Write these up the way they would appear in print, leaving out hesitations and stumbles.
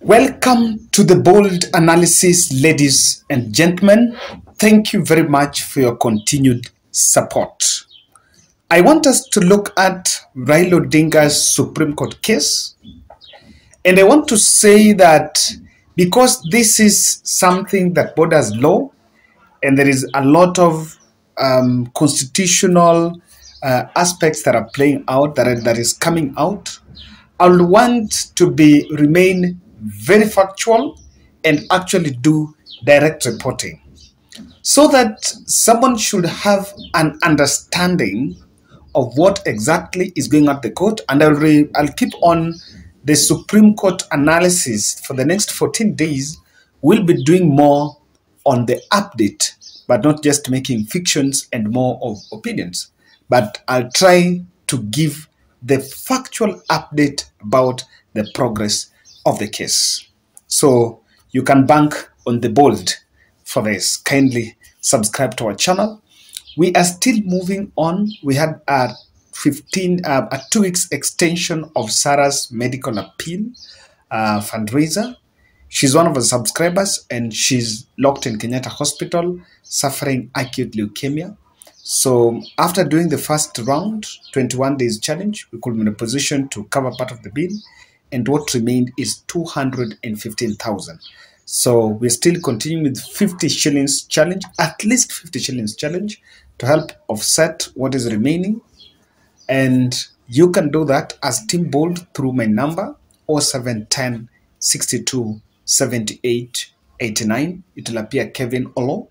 Welcome to the bold analysis, ladies and gentlemen. Thank you very much for your continued support. I want us to look at Raila Odinga's Supreme Court case. And I want to say that because this is something that borders law and there is a lot of constitutional aspects that are playing out, that is coming out, I would want to remain very factual and actually do direct reporting so that someone should have an understanding of what exactly is going on at the court. And I'll keep on the Supreme Court analysis for the next 14 days. We'll be doing more on the update, but not just making fictions and more of opinions. But I'll try to give the factual update about the progress of the case. So you can bank on the bold for this. Kindly subscribe to our channel. We are still moving on. We had a 2 weeks extension of Sarah's medical appeal fundraiser. She's one of our subscribers and she's locked in Kenyatta Hospital suffering acute leukemia. So after doing the first round, 21 days challenge, we could be in a position to cover part of the bill, and what remained is 215,000. So we're still continuing with 50 shillings challenge, at least 50 shillings challenge, to help offset what is remaining. And you can do that as Team Bold through my number 0710 62 78 89. It will appear Kevin Olo.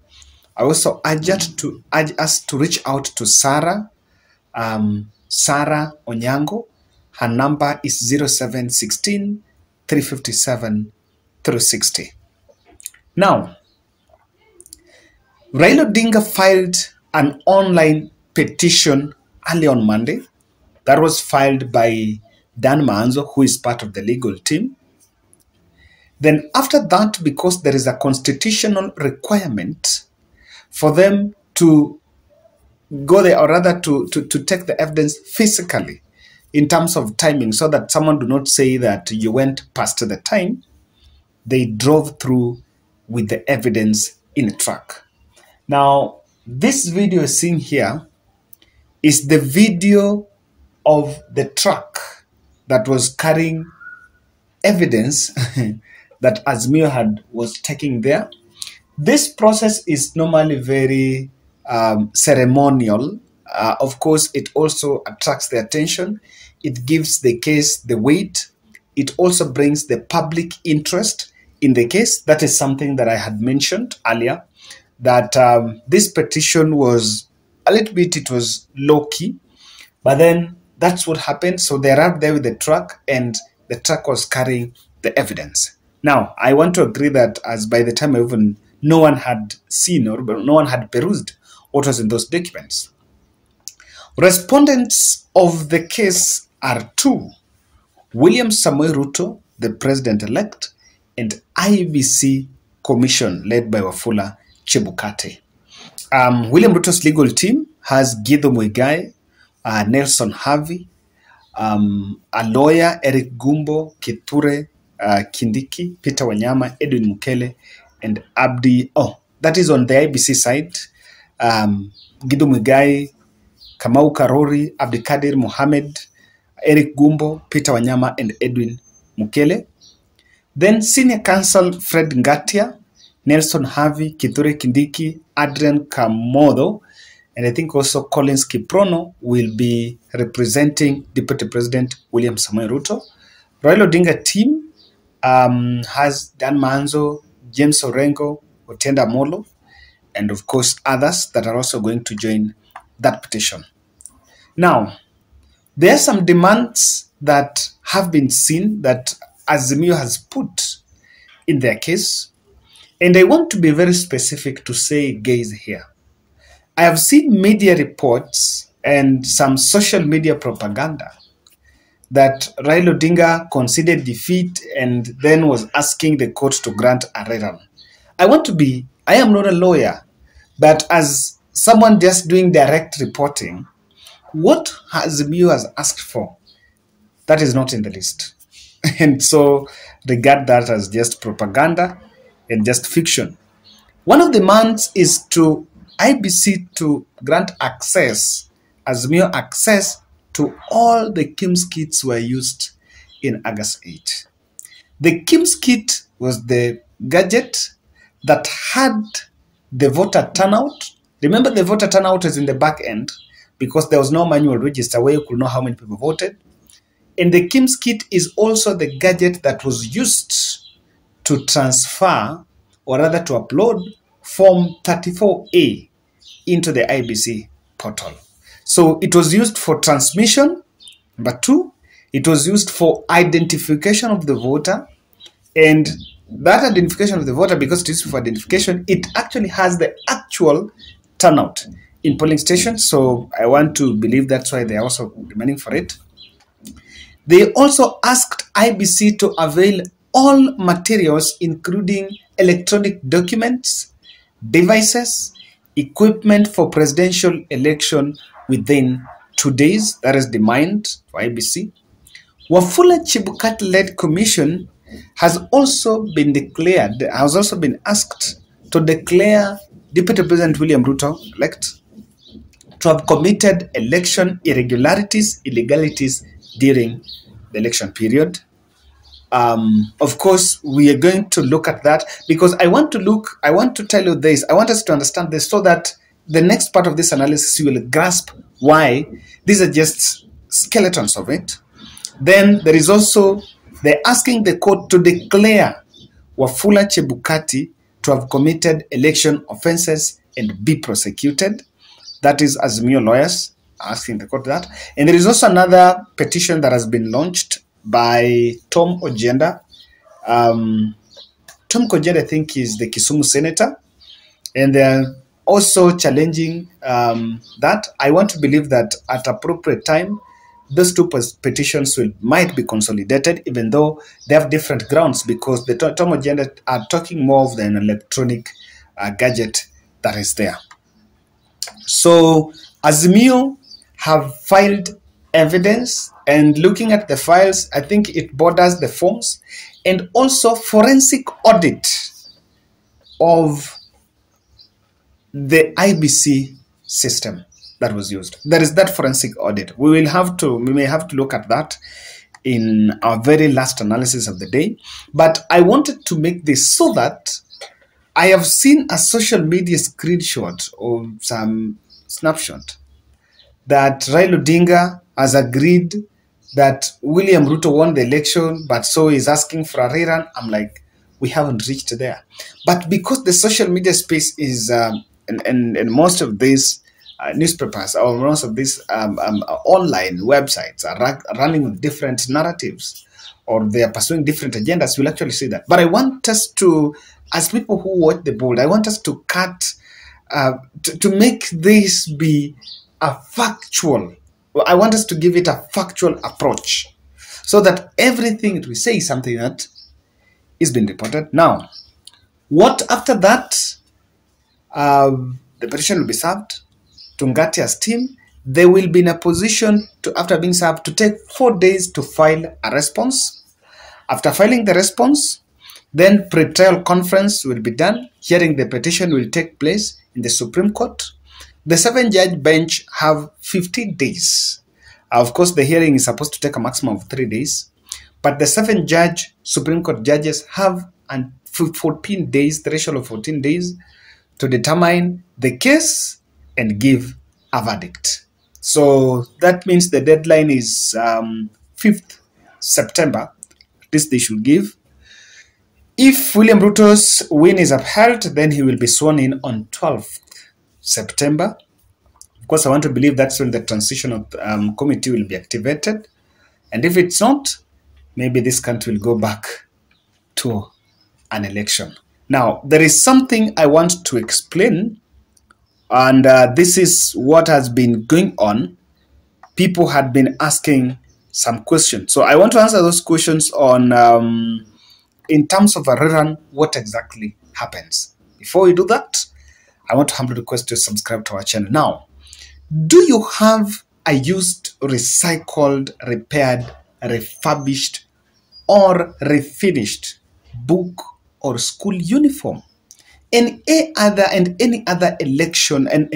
I also urge us to reach out to Sarah Onyango. Her number is 0716 357 360. Now, Raila Odinga filed an online petition early on Monday that was filed by Dan Maanzo, who is part of the legal team. Then after that, because there is a constitutional requirement for them to go there, or rather to take the evidence physically in terms of timing, so that someone do not say that you went past the time, they drove through with the evidence in a truck. Now, this video seen here is the video of the truck that was carrying evidence that Azimio was taking there. This process is normally very ceremonial. Of course, it also attracts the attention. It gives the case the weight. It also brings the public interest in the case. That is something that I had mentioned earlier, that this petition was a little bit, it was low-key, but then that's what happened. So they arrived there with the truck, and the truck was carrying the evidence. Now, I want to agree that as by the time no one had seen or no one had perused what was in those documents. Respondents of the case are two: William Samoei Ruto, the president-elect, and IEBC Commission led by Wafula Chebukati. William Ruto's legal team has Githu Muigai, Nelson Havi, a lawyer, Eric Gumbo, Kithure Kindiki, Peter Wanyama, Edwin Mukele, and Abdi. Oh, that is on the IBC side. Githu Muigai, Kamau Karori, Abdikadir Mohammed, Eric Gumbo, Peter Wanyama, and Edwin Mukele. Then Senior Counsel Fred Ngatia, Nelson Havi, Kithure Kindiki, Adrian Kamodo, and I think also Collins Kiprono will be representing Deputy President William Samoei Ruto. Raila Odinga team has Dan Maanzo, James Orengo, Otenda Molo, and of course others that are also going to join that petition. Now, there are some demands that have been seen that Azimio has put in their case, and I want to be very specific to say gaze here. I have seen media reports and some social media propaganda that Raila Odinga conceded defeat and then was asking the court to grant a rerun. I am not a lawyer, but as someone just doing direct reporting, what Azimio has asked for, that is not in the list. And so regard that as just propaganda and just fiction. One of the demands is to IBC to grant access, as mere access, to all the KIMS kits were used in August 8. The KIMS kit was the gadget that had the voter turnout. Remember, the voter turnout is in the back end because there was no manual register where you could know how many people voted. And the KIMS kit is also the gadget that was used to transfer, or rather to upload, Form 34A into the IBC portal. So it was used for transmission. Number two, it was used for identification of the voter. And that identification of the voter, because it is for identification, it actually has the actual turnout in polling stations. So I want to believe that's why they're also demanding for it. They also asked IBC to avail all materials, including electronic documents, devices, equipment for presidential election within 2 days. That is demand for IBC. Wafula Chebukati-led commission has also been asked to declare Deputy President William Ruto elect to have committed election irregularities, illegalities during the election period. Of course, we are going to look at that because I want to tell you this. I want us to understand this so that the next part of this analysis you will grasp why these are just skeletons of it. Then there is also they're asking the court to declare Wafula Chebukati to have committed election offenses and be prosecuted. That is Azimio lawyers asking the court that. And there is also another petition that has been launched by Tom Ojenda. Tom Ojenda, I think, is the Kisumu senator. And they're also challenging that. I want to believe that at appropriate time, those two petitions might be consolidated, even though they have different grounds, because the Tom Ojenda are talking more of an electronic gadget that is there. So Azimio have filed evidence, and looking at the files, I think it borders the forms, and also forensic audit of the IBC system that was used. There is that forensic audit. We may have to look at that in our very last analysis of the day. But I wanted to make this so that I have seen a social media screenshot or some snapshot that Raila Odinga has agreed that William Ruto won the election, but so he's asking for a rerun. I'm like, we haven't reached there. But because the social media space is, and most of these newspapers or most of these online websites are running with different narratives, or they are pursuing different agendas, we'll actually see that. But I want us to, as people who watch the board, I want us to cut, to make this be a factual, I want us to give it a factual approach so that everything that we say is something that is being reported. Now, what after that, the petition will be served to Ngatia's team. They will be in a position to, after being served, to take 4 days to file a response. After filing the response, then pre-trial conference will be done. Hearing the petition will take place in the Supreme Court. The 7-judge bench have 15 days. Of course, the hearing is supposed to take a maximum of 3 days. But the 7-judge Supreme Court judges have 14 days, threshold of 14 days, to determine the case and give a verdict. So that means the deadline is 5th September. This they should give. If William Ruto's win is upheld, then he will be sworn in on 12th September. Of course, I want to believe that's when the transitional committee will be activated. And if it's not, maybe this country will go back to an election. Now, there is something I want to explain, and this is what has been going on. People had been asking some questions. So I want to answer those questions on, in terms of a rerun, what exactly happens. Before we do that, I want to humbly request you to subscribe to our channel. Now, do you have a used, recycled, repaired, refurbished or refinished book or school uniform, and any other election and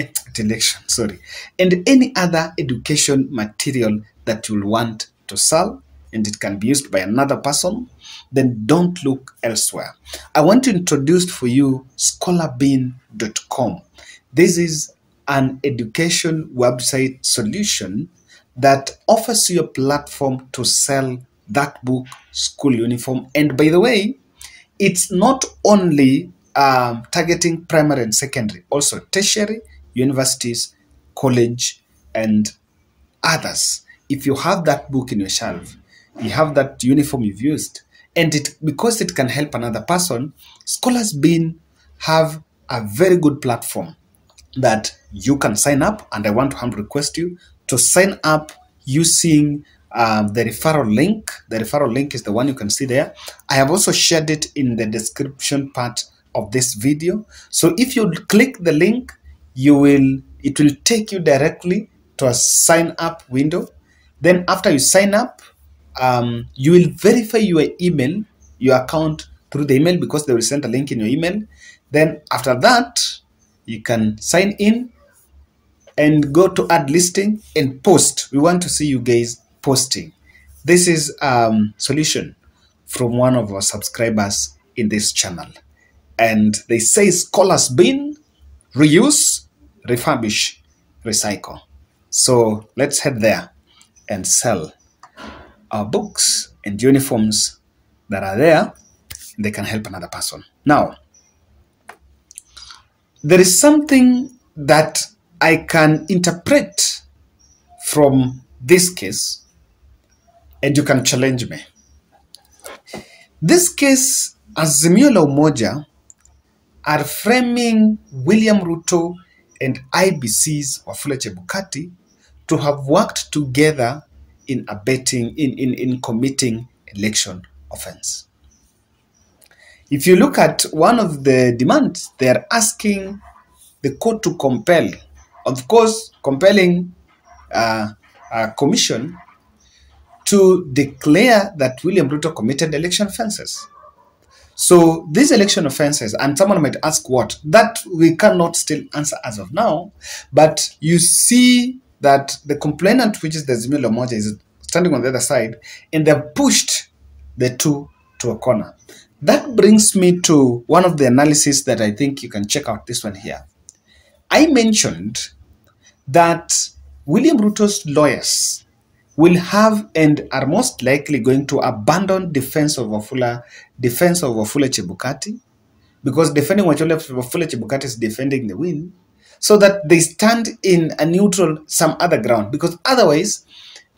and any other education material that you'll want to sell, and it can be used by another person, then don't look elsewhere. I want to introduce for you scholarbean.com. This is an education website solution that offers you a platform to sell that book, school uniform. And by the way, it's not only targeting primary and secondary, also tertiary, universities, college, and others. If you have that book in your shelf, you have that uniform you've used, and because it can help another person, Scholars Bean have a very good platform that you can sign up, and I want to request you to sign up using the referral link. The referral link is the one you can see there. I have also shared it in the description part of this video. So if you click the link, it will take you directly to a sign up window. Then after you sign up, you will verify your email, your account through the email, because they will send a link in your email. Then after that, you can sign in and go to add listing and post. We want to see you guys posting. This is solution from one of our subscribers in this channel, and they say Scholars Bean, reuse, refurbish, recycle. So let's head there and sell our books and uniforms that are there. They can help another person. Now, there is something that I can interpret from this case, and you can challenge me. This case, Azimio la Umoja are framing William Ruto and IBC's Wafula Chebukati to have worked together in abetting, in committing election offense. If you look at one of the demands, they are asking the court to compel, of course, compelling a commission to declare that William Ruto committed election offenses. So these election offenses, and someone might ask what, that we cannot still answer as of now, but you see that the complainant, which is the Azimio la Umoja, is standing on the other side, and they've pushed the two to a corner. That brings me to one of the analysis that I think you can check out, this one here. I mentioned that William Ruto's lawyers will have and are most likely going to abandon defense of Wafula Chebukati, because defending Wafula Chebukati is defending the win, so that they stand in a neutral, some other ground, because otherwise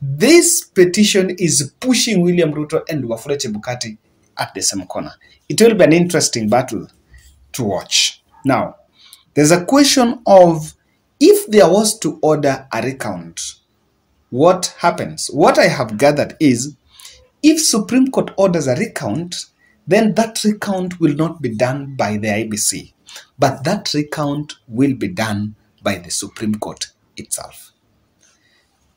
this petition is pushing William Ruto and Wafula Chebukati at the same corner. It will be an interesting battle to watch. Now, there's a question of, if there was to order a recount, what happens? What I have gathered is, if Supreme Court orders a recount, then that recount will not be done by the IBC, but that recount will be done by the Supreme Court itself.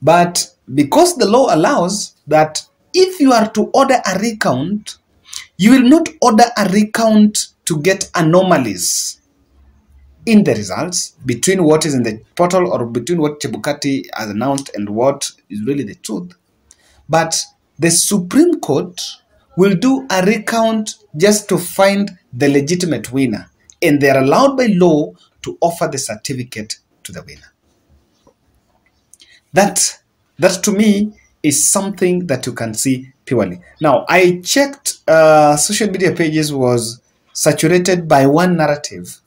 But because the law allows that if you are to order a recount, you will not order a recount to get anomalies in the results between what is in the portal or between what Chebukati has announced and what is really the truth. But the Supreme Court will do a recount just to find the legitimate winner, and they are allowed by law to offer the certificate to the winner. That to me is something that you can see purely. Now, I checked social media pages was saturated by one narrative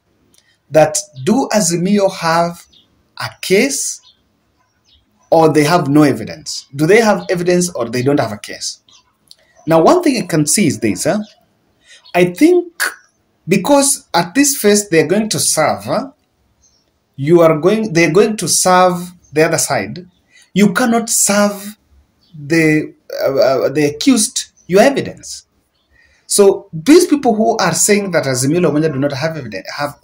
that, do Azimio have a case or they have no evidence? Do they have evidence or they don't have a case? Now, one thing I can see is this. I think because at this phase they're going to serve, they're going to serve the other side. You cannot serve the accused your evidence. So these people who are saying that Azimio la Umoja do not have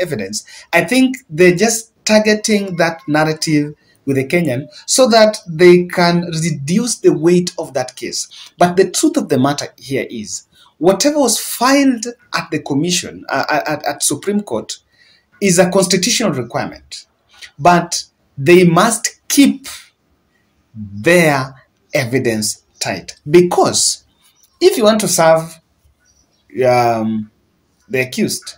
evidence, I think they're just targeting that narrative with the Kenyan so that they can reduce the weight of that case. But the truth of the matter here is, whatever was filed at the commission, at Supreme Court, is a constitutional requirement. But they must keep their evidence tight. Because if you want to serve the accused,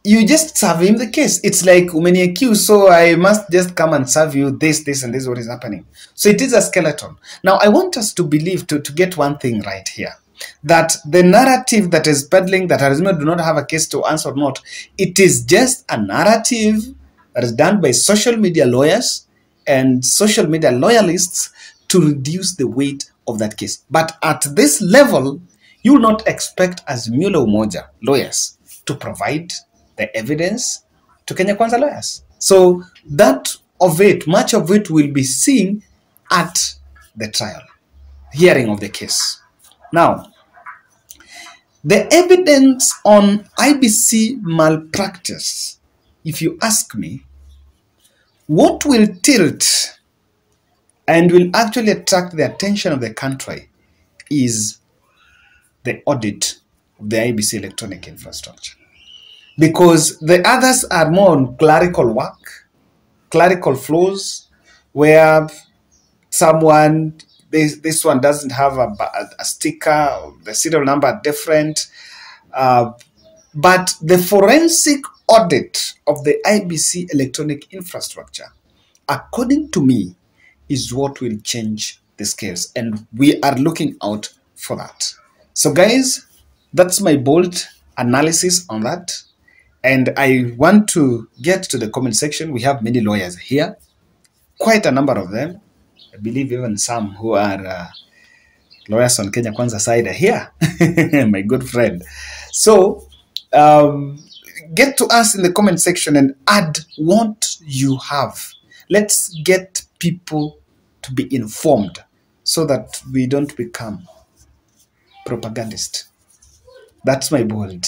you just serve him the case. It's like many accused, so I must just come and serve you this, and this, what is happening. So it is a skeleton. Now, I want us to believe, to get one thing right here, that the narrative that is peddling that Arizona do not have a case to answer or not, it is just a narrative that is done by social media lawyers and social media loyalists to reduce the weight of that case. But at this level, you will not expect Azimio Umoja lawyers to provide the evidence to Kenya Kwanza lawyers. So that of it, much of it will be seen at the trial, hearing of the case. Now, the evidence on IBC malpractice, if you ask me, what will tilt and will actually attract the attention of the country is the audit of the IBC electronic infrastructure. Because the others are more on clerical work, clerical flaws, where someone, this one doesn't have a sticker, the serial number are different. But the forensic audit of the IBC electronic infrastructure, according to me, is what will change the scales. And we are looking out for that. So guys, that's my bold analysis on that. And I want to get to the comment section. We have many lawyers here, quite a number of them. I believe even some who are lawyers on Kenya Kwanza side are here, my good friend. So get to us in the comment section and add what you have. Let's get people to be informed so that we don't become propagandists. That's my bold